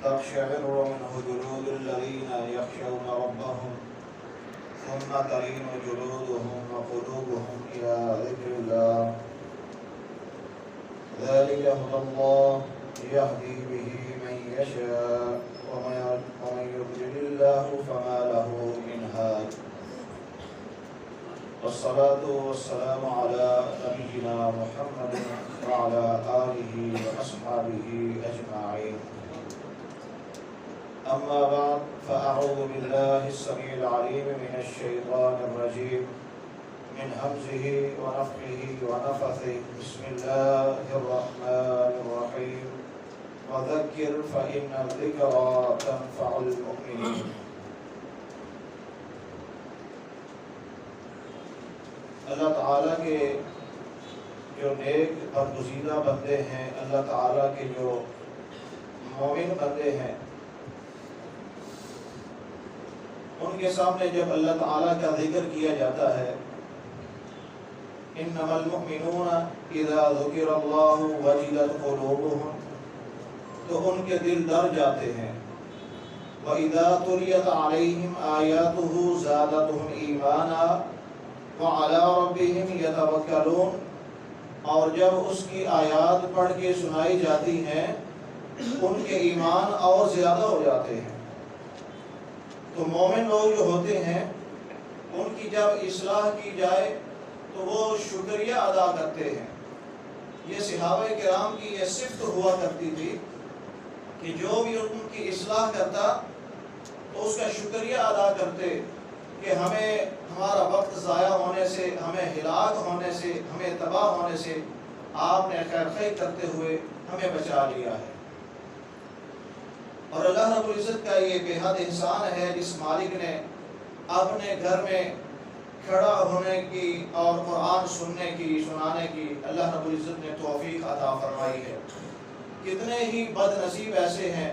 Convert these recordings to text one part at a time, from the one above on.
تقشعر منه جلود الذين يخشون ربهم ثم تلين جلودهم وقلوبهم إلى ذكر الله ذلك هدى الله يهدي به من يشاء ومن يضلل الله فما له من هاد والصلاة والسلام على نبينا محمد وعلى آله وأصحابه أجمعين أما بعد فأعوذ بالله السميع العليم من الشيطان الرجيم من همزه ونفخه ونفثه بسم الله الرحمن الرحيم وذكر فإن الذكرى تنفع المؤمنين اللہ تعالیٰ کے جو نیک برگزیدہ بندے ہیں، اللہ تعالیٰ کے جو مومن بندے ہیں، ان کے سامنے جب اللہ تعالیٰ کا ذکر کیا جاتا ہے انما المؤمنون اذا ذکر اللہ وجلت قلوبهم، تو ان کے دل ڈر جاتے ہیں، وَإِذَا تُلِيَتْ عَلَيْهِمْ آيَاتُهُ زَادَتْهُمْ إِيمَانًا وَعَلَىٰ رَبِّهِمْ يَتَوَكَّلُونَ، اور جب اس کی آیات پڑھ کے سنائی جاتی ہیں ان کے ایمان اور زیادہ ہو جاتے ہیں۔ تو مومن لوگ جو ہوتے ہیں ان کی جب اصلاح کی جائے تو وہ شکریہ ادا کرتے ہیں۔ یہ صحابہ کرام کی یہ صفت ہوا کرتی تھی کہ جو بھی ان کی اصلاح کرتا تو اس کا شکریہ ادا کرتے کہ ہمیں ہمارا وقت ضائع ہونے سے، ہمیں ہلاک ہونے سے، ہمیں تباہ ہونے سے آپ نے خیر خیر کرتے ہوئے ہمیں بچا لیا ہے۔ اور اللہ رب العزت کا یہ بے حد احسان ہے جس مالک نے اپنے گھر میں کھڑا ہونے کی اور قرآن سنانے کی اللہ رب العزت نے توفیق عطا فرمائی ہے۔ کتنے ہی بد نصیب ایسے ہیں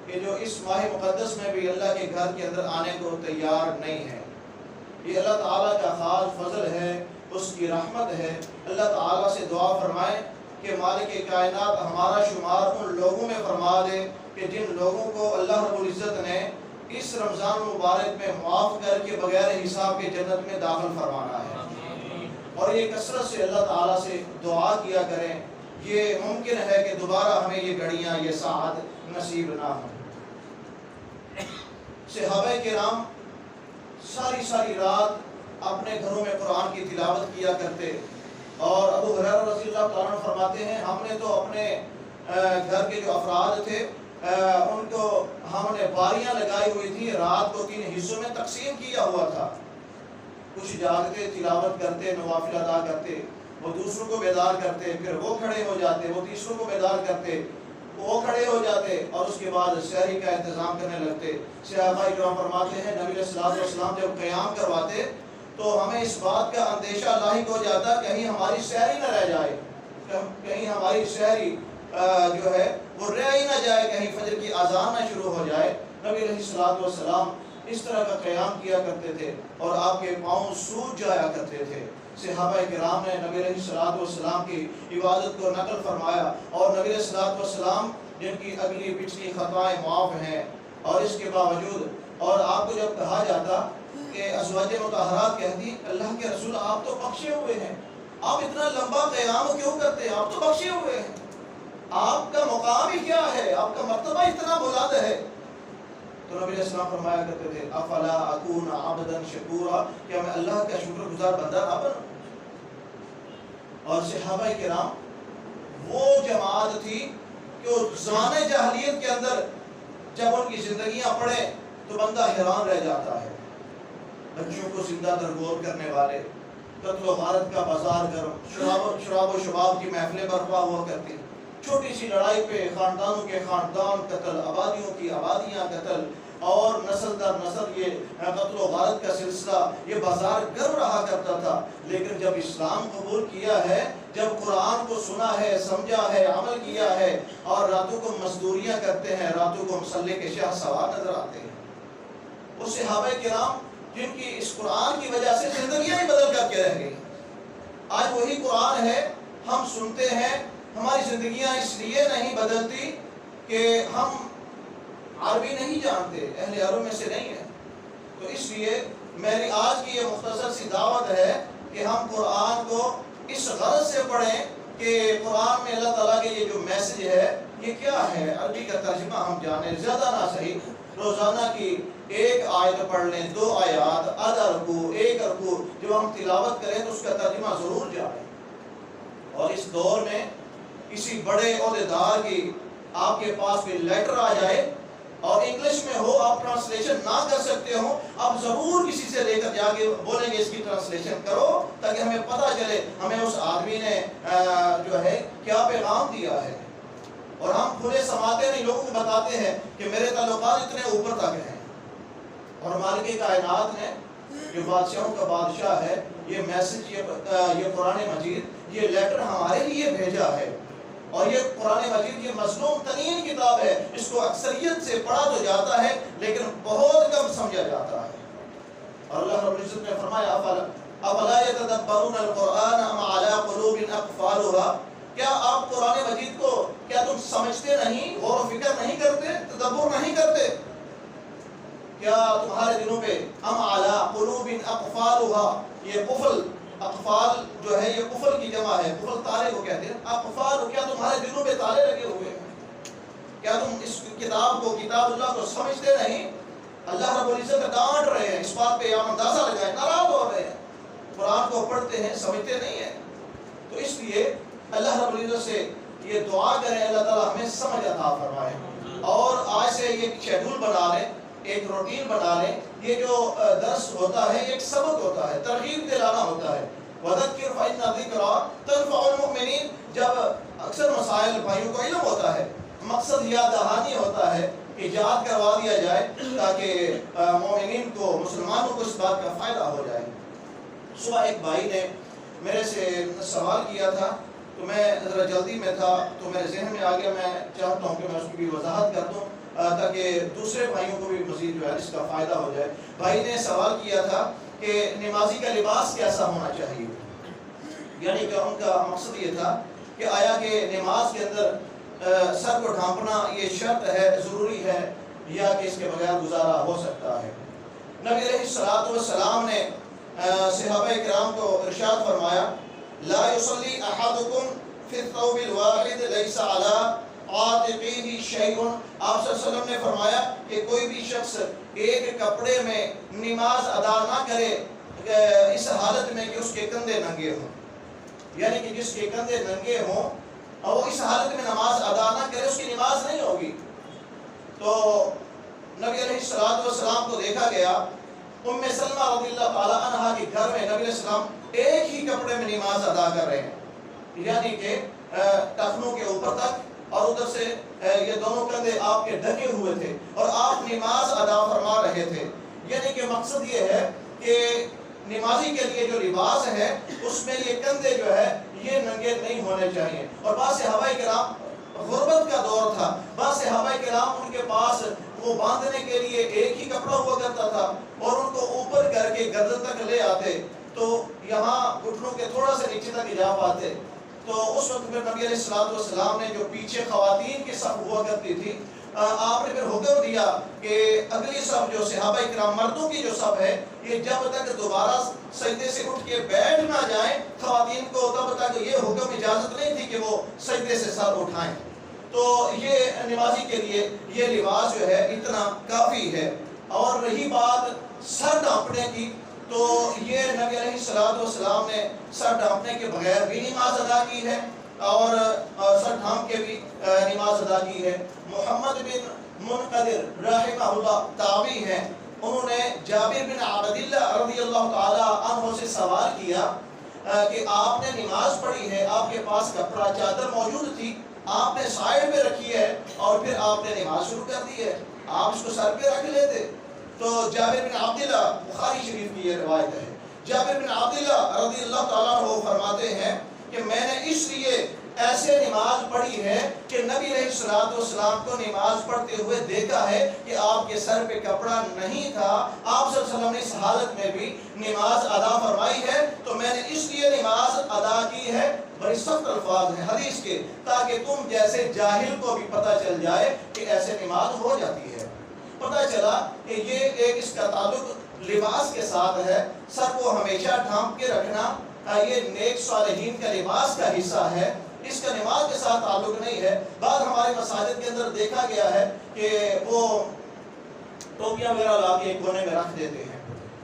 کہ جو اس ماہ مقدس میں بھی اللہ کے گھر کے اندر آنے کو تیار نہیں ہے۔ یہ اللہ تعالیٰ کا خاص فضل ہے، اس کی رحمت ہے۔ اللہ تعالیٰ سے دعا فرمائیں کہ مالک کائنات ہمارا شمار ان لوگوں میں فرما دے کہ جن لوگوں کو اللہ رب العزت نے اس رمضان مبارک میں معاف کر کے بغیر حساب کے جنت میں داخل فرمانا ہے۔ اور یہ کثرت سے اللہ تعالیٰ سے دعا کیا کریں، یہ ممکن ہے کہ دوبارہ ہمیں یہ گھڑیاں، یہ ساعت نصیب نہ ہوں۔ صحابہ کرام ساری رات اپنے گھروں میں قرآن کی تلاوت کیا کرتے، اور ابو ہریرہ رضی اللہ تعالیٰ عنہ فرماتے ہیں ہم نے تو اپنے گھر کے جو افراد تھے ان کو ہم نے باریاں لگائی ہوئی تھی، رات کو 3 حصوں میں تقسیم کیا ہوا تھا۔ کچھ جاگتے تلاوت کرتے، نوافل ادا کرتے، وہ دوسروں کو بیدار کرتے، پھر وہ کھڑے ہو جاتے، وہ تیسروں کو بیدار کرتے، وہ کھڑے ہو جاتے، اور اس کے بعد سحری کا انتظام کرنے لگتے۔ صحابہ کرام فرماتے ہیں نبی علیہ السلام جب قیام کرواتے تو ہمیں اس بات کا اندیشہ لاحق ہو جاتا کہیں ہماری سحری نہ رہ جائے، کہیں ہماری سحری جو ہے وہ رہ ہی نہ جائے، کہیں فجر کی اذان نہ شروع ہو جائے۔ نبی علیہ السلام اس طرح کا قیام کیا کرتے تھے اور آپ کے پاؤں سوج جایا کرتے تھے۔ صحابہ کرام نے نبی علیہ السلام کی عبادت کو نقل فرمایا، اور نبی علیہ السلام جن کی اگلی پچھلی خطائیں معاف ہیں، اور اس کے باوجود اور آپ کو جب کہا جاتا کہ ازواج مطہرات کہتی اللہ کے رسول آپ تو بخشے ہوئے ہیں، آپ اتنا لمبا قیام کیوں کرتے ہیں، آپ تو بخشے ہوئے ہیں، آپ کا مقام ہی کیا ہے، آپ کا مرتبہ اتنا بلند ہے۔ تو نبی علیہ السلام فرمایا کرتے تھے افلا اکون عبدا شکورا، کیا میں اللہ کا شکر گزار بندہ نہ بنوں؟ اور صحابہ کرام وہ جماعت تھی کہ زمانہ جاہلیت کے اندر جب ان کی زندگیاں پڑھیں تو بندہ حیران رہ جاتا ہے۔ بچوں کو زندہ درگور کرنے والے، قتل و غارت کا بازار گرم، شراب و شباب کی محفلیں برپا ہوا کرتی، چھوٹی سی لڑائی پہ خاندانوں کے خاندان قتل، آبادیوں کی آبادیاں قتل، اور نسل در نسل یہ قتل و غارت کا سلسلہ، یہ بازار گرم رہا کرتا تھا۔ لیکن جب اسلام قبول کیا ہے، جب قرآن کو سنا ہے، سمجھا ہے، عمل کیا ہے، اور راتوں کو مزدوریاں کرتے ہیں، راتوں کو مسلح کے شاہ سوار نظر آتے ہیں۔ وہ صحابہ کرام جن کی اس قرآن کی وجہ سے زندگیاں ہی بدل کر کے رہ گئی۔ آج وہی قرآن ہے، ہم سنتے ہیں، ہماری زندگیاں اس لیے نہیں بدلتی کہ ہم عربی نہیں جانتے، اہل عرب میں سے نہیں ہیں۔ تو اس لیے میری آج کی یہ مختصر سی دعوت ہے کہ ہم قرآن کو اس غرض سے پڑھیں کہ قرآن میں اللہ تعالیٰ کے یہ جو میسج ہے یہ کیا ہے، عربی کا ترجمہ ہم جانیں، زیادہ نہ صحیح روزانہ کی ایک آیت پڑھ لیں، 2 آیات، آدھا رکوع، 1 رکوع، جب ہم تلاوت کریں تو اس کا ترجمہ ضرور جانیں۔ اور اس دور میں کسی بڑے عہدیدار کی آپ کے پاس کوئی لیٹر آ جائے اور انگلش میں ہو، آپ ٹرانسلیشن نہ کر سکتے ہو، آپ ضرور کسی سے لے کر جا کے بولیں گے اس کی ٹرانسلیشن کرو، تاکہ ہمیں پتہ چلے ہمیں اس آدمی نے جو ہے کیا پیغام دیا ہے۔ اور ہم کھلے سماتے نہیں، لوگوں کو بتاتے ہیں کہ میرے تعلقات اتنے اوپر تک ہیں، اور مالک کائنات نے جو بادشاہوں کا بادشاہ ہے یہ میسج، یہ قرآن مجید، یہ لیٹر ہمارے لیے بھیجا ہے۔ اور یہ قرآن مجید یہ مظلوم ترین کتاب ہے، اس کو اکثریت سے پڑھا تو جاتا ہے لیکن بہت کم سمجھا جاتا ہے۔ اور اللہ رب العزت نے فرمایا افلا یتدبرون القرآن ام علی قلوب اقفالها، کیا آپ قرآن مجید کو کیا تم سمجھتے نہیں، غور و فکر نہیں کرتے، تدبر نہیں کرتے؟ کیا تمہارے دلوں پہ ام علی قلوب اقفالها، یہ قفل، اقفال جو ہے یہ قفل کی جمع ہے، قفل تالے کو کہتے ہیں، اقفال، کیا تمہارے دلوں پہ تالے لگے ہوئے ہیں؟ کیا تم اس کتاب کو، کتاب اللہ کو سمجھتے نہیں؟ اللہ رب العزت ڈانٹ رہے ہیں، اس بات پہ آپ اندازہ لگائیں، ناراض ہو رہے ہیں، قرآن کو پڑھتے ہیں سمجھتے نہیں ہیں۔ تو اس لیے اللہ رب العزت سے یہ دعا کریں اللہ تعالیٰ ہمیں سمجھ عطا فرمائے، اور آج سے یہ شیڈول بنا لیں، ایک روٹین بنا لیں، یہ جو درس ہوتا ہے ایک سبق ہوتا ہے، ترغیب دلانا ہوتا ہے، وَذَكِّرْ فَإِنَّ الذِّكْرَىٰ تَنفَعُ الْمُؤْمِنِينَ۔ جب اکثر مسائل بھائیوں کو علم ہوتا ہے، مقصد یاد دہانی ہوتا ہے کہ یاد کروا دیا جائے تاکہ مومنین کو، مسلمانوں کو اس بات کا فائدہ ہو جائے۔ صبح ایک بھائی نے میرے سے سوال کیا تھا، تو میں ذرا جلدی میں تھا تو میرے ذہن میں آ گیا، میں چاہتا ہوں کہ میں اس کی بھی وضاحت کر دوں تاکہ دوسرے بھائیوں کو بھی مزید جو ہے اس کا فائدہ ہو جائے۔ بھائی نے سوال کیا تھا کہ نمازی کا لباس کیسا ہونا چاہیے، یعنی کہ ان کا مقصد یہ تھا کہ آیا کہ نماز کے اندر سر کو ڈھانپنا یہ شرط ہے، ضروری ہے، یا کہ اس کے بغیر گزارا ہو سکتا ہے۔ نبی علیہ الصلوۃ والسلام نے صحابہ کرام کو ارشاد فرمایا لا يصلي احدكم في الثوب الواحد ليس على عاتقه شيء۔ آپ صلی اللہ علیہ وسلم نے فرمایا کہ کوئی بھی شخص ایک کپڑے میں نماز ادا نہ کرے اس حالت میں کہ اس کے کندھے ننگے ہوں، یعنی کہ جس کے کندھے ننگے ہوں اور وہ اس حالت میں نماز ادا نہ کرے اس کی نماز نہیں ہوگی۔ تو نبی علیہ الصلوۃ والسلام کو دیکھا گیا ام سلمہ رضی اللہ تعالی عنہا کے گھر میں نبی علیہ السلام ایک ہی کپڑے میں نماز ادا کر رہے ہیں، یعنی کہ ٹخنوں کے اوپر تک، اور ادھر سے یہ دونوں کندھے آپ کے ڈھکے ہوئے تھے اور آپ نماز ادا فرما رہے تھے۔ یعنی کہ مقصد یہ ہے کہ نمازی کے لیے جو لباس ہے اس میں یہ کندھے جو ہے یہ ننگے نہیں ہونے چاہیے۔ اور بعض صحابہ کرام، غربت کا دور تھا، بعض صحابہ کرام ان کے پاس وہ باندھنے کے لیے ایک ہی کپڑا ہوا کرتا تھا اور ان کو اوپر کر کے گردن تک لے آتے تو یہاں گھٹنوں کے تھوڑا سے نیچے تک جا پاتے۔ تو اس وقت پھر نبی علیہ الصلوۃ والسلام نے جو پیچھے خواتین کی صف ہوا کرتی تھی، آپ نے پھر حکم دیا کہ اگلی صف جو صحابہ کرام مردوں کی جو صف ہے یہ جب تک دوبارہ سجدے سے اٹھ کے بیٹھ نہ جائیں، خواتین کو تب تک یہ حکم اجازت نہیں تھی کہ وہ سجدے سے سر اٹھائیں۔ تو یہ نمازی کے لیے یہ لباس جو ہے اتنا کافی ہے۔ اور رہی بات سر ڈھانپنے کی، تو یہ نبی علیہ الصلوۃ والسلام نے سر ڈھانپنے کے بغیر بھی نماز ادا کی ہے اور سر ڈھانپ کے بھی نماز ادا کی ہے۔ محمد بن منقدر رحمہ اللہ تابعی ہیں، انہوں نے جابر بن عبداللہ رضی اللہ تعالی عنہ سے سوال کیا کہ آپ نے نماز پڑھی ہے، آپ کے پاس کپڑا چادر موجود تھی، آپ نے سائڈ پہ رکھی ہے اور پھر آپ نے نماز شروع کر دی ہے، آپ اس کو سر پہ رکھ لیتے۔ تو جابر بن عبداللہ، بخاری شریف کی یہ روایت ہے، جابر بن عبداللہ رضی اللہ تعالیٰ عنہ فرماتے ہیں کہ میں نے اس لیے ایسے نماز پڑھی ہے کہ نبی علیہ الصلوۃ والسلام کو نماز پڑھتے ہوئے دیکھا ہے کہ آپ کے سر پہ کپڑا نہیں تھا، آپ صلی اللہ علیہ وسلم نے اس حالت میں بھی نماز ادا فرمائی ہے، تو میں نے اس لیے نماز ادا کی ہے۔ بڑی سخت الفاظ ہیں حدیث کے، تاکہ تم جیسے جاہل کو بھی پتہ چل جائے کہ ایسے نماز ہو جاتی ہے۔ پتہ چلا کہ یہ ایک اس کا تعلق لباس کے ساتھ ہے. سر کو ہمیشہ ڈھانپ کے رکھنا یہ نیک صالحین کا لباس کا حصہ ہے، اس کا نماز کے ساتھ تعلق نہیں ہے. بعض ہمارے مساجد کے اندر دیکھا گیا ہے کہ وہ ٹوپیاں وغیرہ لا کے ایک کونے میں رکھ دیتے ہیں.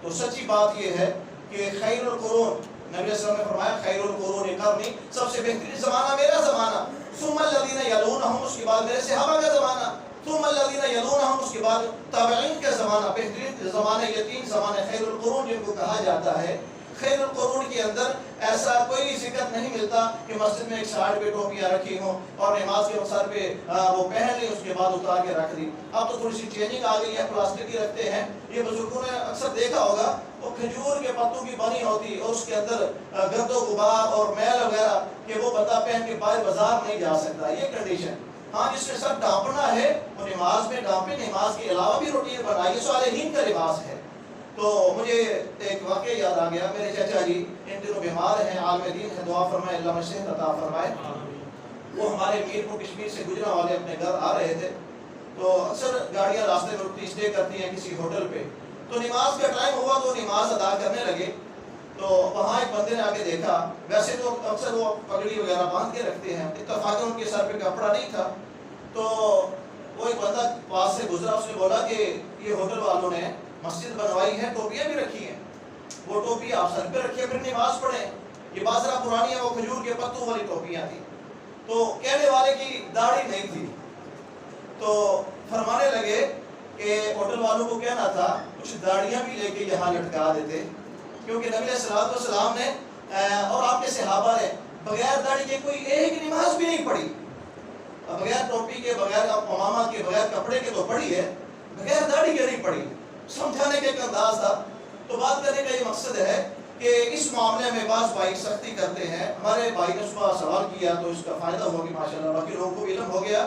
تو سچی بات یہ ہے کہ خیر القرون، نبی علیہ السلام نے فرمایا خیر القرون قرنی، سب سے بہترین زمانہ میرا زمانہ، ثم الذین یلونہم، اس کے بعد میرے صحابہ کا زمانہ، ثم الذین یلونہم، اس کے بعد تابعین کا زمانہ. بہترین زمانہ یہ 3 زمانے خیر القرون جن کو کہا جاتا ہے. خیر القرون کے اندر ایسا کوئی ذکر نہیں ملتا کہ مسجد میں ایک سائڈ پہ ٹوپیاں رکھی ہوں اور نماز کے سر پہ وہ پہن لی، اس کے بعد اتار کے رکھ دی. اب تو تھوڑی سی چینجنگ آ گئی ہے، پلاسٹک کی رکھتے ہیں. یہ بزرگوں نے اکثر دیکھا ہوگا وہ کھجور کے پتوں کی بنی ہوتی اور اس کے اندر گرد و غبار اور میل وغیرہ کہ وہ بندہ پہن کے باہر بازار نہیں جا سکتا. یہ کنڈیشن. ہاں جس میں سب ڈانپنا ہے وہ نماز میں ڈانپے، نماز کے علاوہ بھی روٹین بنائیے، صالحین کا لباس ہے. تو مجھے ایک واقعہ یاد آ گیا. میرے چچا جی ان دنوں بیمار ہیں، عالم دین ہے، دعا فرمائے اللہ میں صحت عطا فرمائے. وہ ہمارے میرپور کشمیر سے گجرا والے اپنے گھر آ رہے تھے. تو اکثر گاڑیاں راستے میں رکتی اسٹے کرتی ہیں کسی ہوٹل پہ. تو نماز کا ٹائم ہوا تو نماز ادا کرنے لگے. تو وہاں ایک بندے نے آگے دیکھا، ویسے تو اکثر وہ پگڑی وغیرہ باندھ کے رکھتے ہیں، اتفاقاً ان کے سر پہ کپڑا نہیں تھا. تو وہ ایک بندہ پاس سے گزرا، اس نے بولا کہ یہ ہوٹل والوں نے مسجد بنوائی ہے، ٹوپیاں بھی رکھی ہیں، وہ ٹوپی آپ سر پہ رکھیے پھر نماز پڑھیں. یہ بازرا پرانی ہے، وہ کھجور کے پتوں والی ٹوپیاں تھیں. تو کہنے والے کی داڑھی نہیں تھی. تو فرمانے لگے کہ ہوٹل والوں کو کہنا تھا کچھ داڑیاں بھی لے کے یہاں لٹکا دیتے، کیونکہ نبی علیہ السلام نے اور آپ کے صحابہ نے بغیر داڑھی کے کوئی ایک نماز بھی نہیں پڑھی. بغیر ٹوپی کے، بغیر امامہ کے، بغیر کپڑے کے تو پڑھی ہے، بغیر داڑھی کے نہیں پڑھی. سمجھانے کا ایک انداز تھا. تو بات کرنے کا یہ مقصد ہے کہ اس معاملے میں بعض بھائی سختی کرتے ہیں. ہمارے بھائی نے صبح سوال کیا تو اس کا فائدہ ہوا کہ ماشاءاللہ باقی لوگوں کو علم ہو گیا.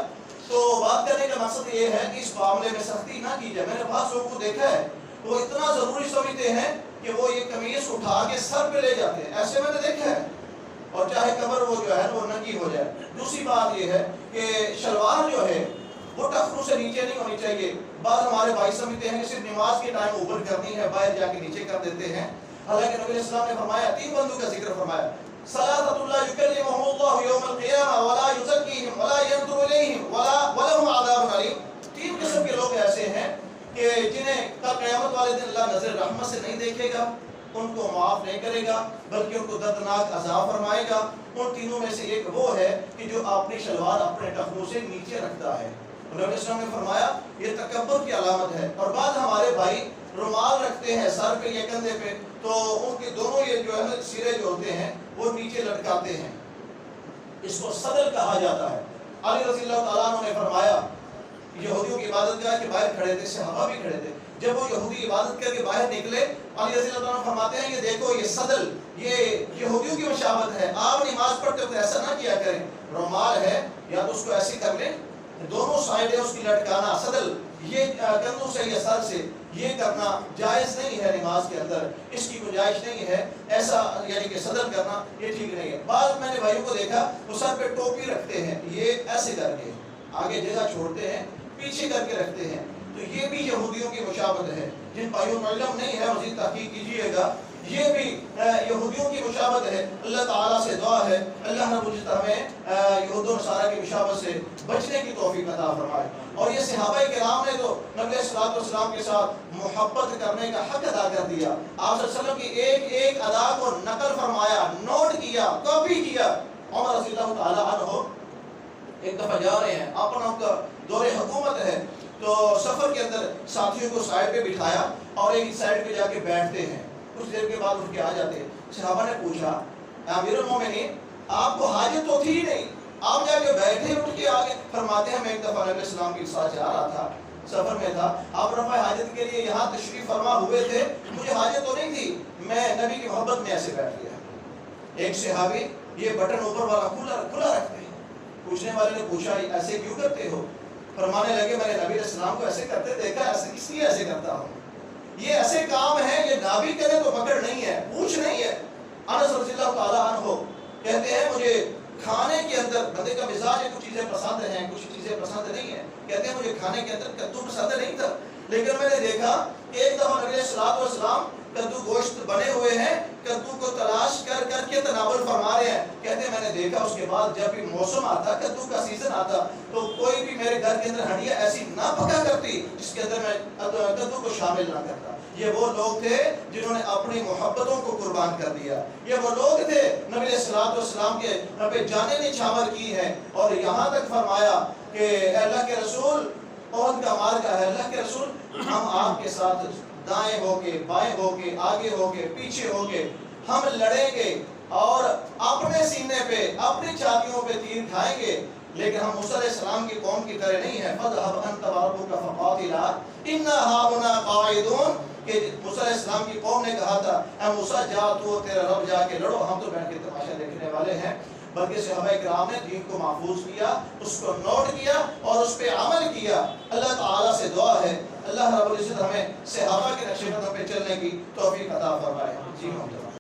تو بات کرنے کا مقصد یہ ہے کہ اس معاملے میں سختی نہ کی جائے. میں نے بعض لوگوں کو دیکھا ہے وہ اتنا ضروری سمجھتے ہیں کہ وہ یہ قمیص اٹھا کے سر پہ لے جاتے ہیں، ایسے میں نے دیکھا ہے، اور چاہے کمر وہ جو ہے وہ ننگی ہو جائے. دوسری بات یہ ہے کہ شلوار جو ہے وہ ٹخنوں سے نیچے نہیں ہونی چاہیے. بعض ہمارے بھائی سمجھتے ہیں کہ صرف نماز کے ٹائم اوپر کرنی ہے، باہر جا کے نیچے کر دیتے ہیں. حالانکہ نبی علیہ السلام نے فرمایا، 3 بندوں کا ذکر فرمایا، ثلاثۃ لا یکلمہم اللہ یوم القیامہ ولا یزکیہم ولا ینظر الیہم ولہم عذاب علیم. 3 قسم کے لوگ ایسے ہیں کہ جنہیں قیامت والے دن اللہ نظر رحمت سے نہیں دیکھے گا، ان کو معاف نہیں کرے گا، بلکہ ان کو دردناک عذاب فرمائے گا. ان تینوں میں سے ایک وہ ہے کہ جو اپنی شلوار اپنے ٹخنوں سے نیچے رکھتا ہے. نبی علیہ السلام نے فرمایا یہ تکبر کی علامت ہے. اور بعض ہمارے بھائی رومال رکھتے ہیں سر پہ یا کندھے پہ، تو ان کے دونوں یہ جو ہے سرے جو ہوتے ہیں وہ نیچے لٹکاتے ہیں. اس کو صدل کہا جاتا ہے. علی رضی اللہ تعالیٰ عنہ نے فرمایا یہودیوں کی عبادت گاہ کے باہر کھڑے تھے، صحابہ بھی کھڑے تھے. جب وہ یہودی عبادت کر کے باہر نکلے، علی رضی اللہ عنہ فرماتے ہیں یہ دیکھو یہ صدل، یہ یہودیوں کی مشابہت ہے. آپ نماز پڑھتے تو ایسا نہ کیا کریں. رومال ہے یا تو اس کو ایسی کر لیں، دونوں سائڈیں اس کی لٹکانا، صدل یہ کندھوں سے یا سر سے یہ کرنا جائز نہیں ہے. نماز کے اندر اس کی گنجائش نہیں ہے. ایسا یعنی کہ صدل کرنا یہ ٹھیک نہیں ہے. بعض میں نے بھائیوں کو دیکھا وہ سر پہ ٹوپی رکھتے ہیں، یہ ایسے کر کے آگے جگہ چھوڑتے ہیں، پیچھے کر کے رکھتے ہیں. تو یہ بھی یہودیوں کی مشابہت ہے. جن بھائیوں کو علم نہیں ہے مزید تحقیق کیجیے گا. یہ بھی یہودیوں کی مشابہت ہے. اللہ تعالیٰ سے دعا ہے اللہ رب العزت ہمیں یہود و نصارہ کی مشابہت سے بچنے کی توفیق عطا فرمائے. اور یہ صحابہ کرام نے تو نبی صلی اللہ علیہ وسلم کے ساتھ محبت کرنے کا حق ادا کر دیا. آپ صلی اللہ علیہ وسلم کی ایک ایک ادا کو نقل فرمایا، نوٹ کیا، کاپی کیا. عمر رضی اللہ تعالیٰ عنہ ایک دفعہ جا رہے ہیں، اپنا ان کا دور حکومت ہے، تو سفر کے اندر ساتھیوں کو سائڈ پہ بٹھایا اور ایک سائڈ پہ جا کے بیٹھتے ہیں. کچھ دیر کے بعد اٹھ کے آ جاتے ہیں. صحابہ نے پوچھا امیر المومنین آپ کو حاجت تو تھی ہی نہیں، آپ جا کے بیٹھے اٹھ کے آگے. فرماتے ہیں میں ایک دفعہ نبی السلام کے ساتھ جا رہا تھا، سفر میں تھا، آپ رفع حاجت کے لیے یہاں تشریف فرما ہوئے تھے، مجھے حاجت تو نہیں تھی، میں نبی کی محبت میں ایسے بیٹھ گیا. ایک صحابی یہ بٹن اوپر والا کھلا رکھتے ہیں. پوچھنے والے نے پوچھا ایسے کیوں کرتے ہو؟ فرمانے لگے میں نے نبی علیہ السلام کو ایسے کرتے دیکھا، ایسے اس لیے ایسے کرتا ہوں. یہ ایسے کام ہے، یہ نابی کرے تو پکڑ نہیں ہے، پوچھ نہیں ہے. انس رضی اللہ تعالیٰ عنہ کہتے ہیں مجھے کھانے کے اندر بندے کا مزاج ہے، کچھ چیزیں پسند ہیں، کچھ چیزیں پسند نہیں ہیں. کہتے ہیں مجھے کھانے کے اندر کدو پسند نہیں تھا، لیکن میں نے دیکھا کہ ایک دفعہ نبی علیہ السلام کدو گوشت بنے ہوئے ہیں، کدو کو تلاش کر کر کے تناول فرما رہے ہیں. کہتے ہیں میں نے دیکھا اس کے بعد جب بھی موسم آتا، کدو کا سیزن آتا، تو کوئی بھی میرے گھر کے اندر ہنڈیاں ایسی نہ پکا کرتی جس کے اندر میں کدو کو شامل نہ کرتا. یہ وہ لوگ تھے جنہوں نے اپنی محبتوں کو قربان کر دیا. یہ وہ لوگ تھے نبی علیہ السلام کے پہ جانیں نچھاور کی ہیں، اور یہاں تک فرمایا کہ اے اللہ کے رسول، عہد کا مارکہ ہے، اللہ کے رسول ہم آپ کے ساتھ دائیں ہو کے، بائیں ہو کے، آگے ہو کے، پیچھے ہو کے ہم لڑیں گے اور اپنے سینے پہ، اپنی چھاتیوں پہ تیر کھائیں گے، لیکن ہم موسیٰ علیہ السلام کی قوم کی طرح نہیں ہیں. فَاذْهَبْ أَنْتَ وَرَبُّكَ فَقَاتِلَا إِنَّا هَاهُنَا قَاعِدُونَ. کہ موسیٰ علیہ السلام کی قوم نے کہا تھا اے موسیٰ جا تو تیرا رب جا کے لڑو، ہم تو بیٹھ کے تماشا دیکھنے والے ہیں. بلکہ صحابہ کرام نے دین کو محفوظ کیا، اس کو نوٹ کیا اور اس پہ عمل کیا. اللہ تعالیٰ سے دعا ہے اللہ رب العزت ہمیں صحابہ کے نقش قدم پہ چلنے کی توفیق عطا فرمائے. جی محترم.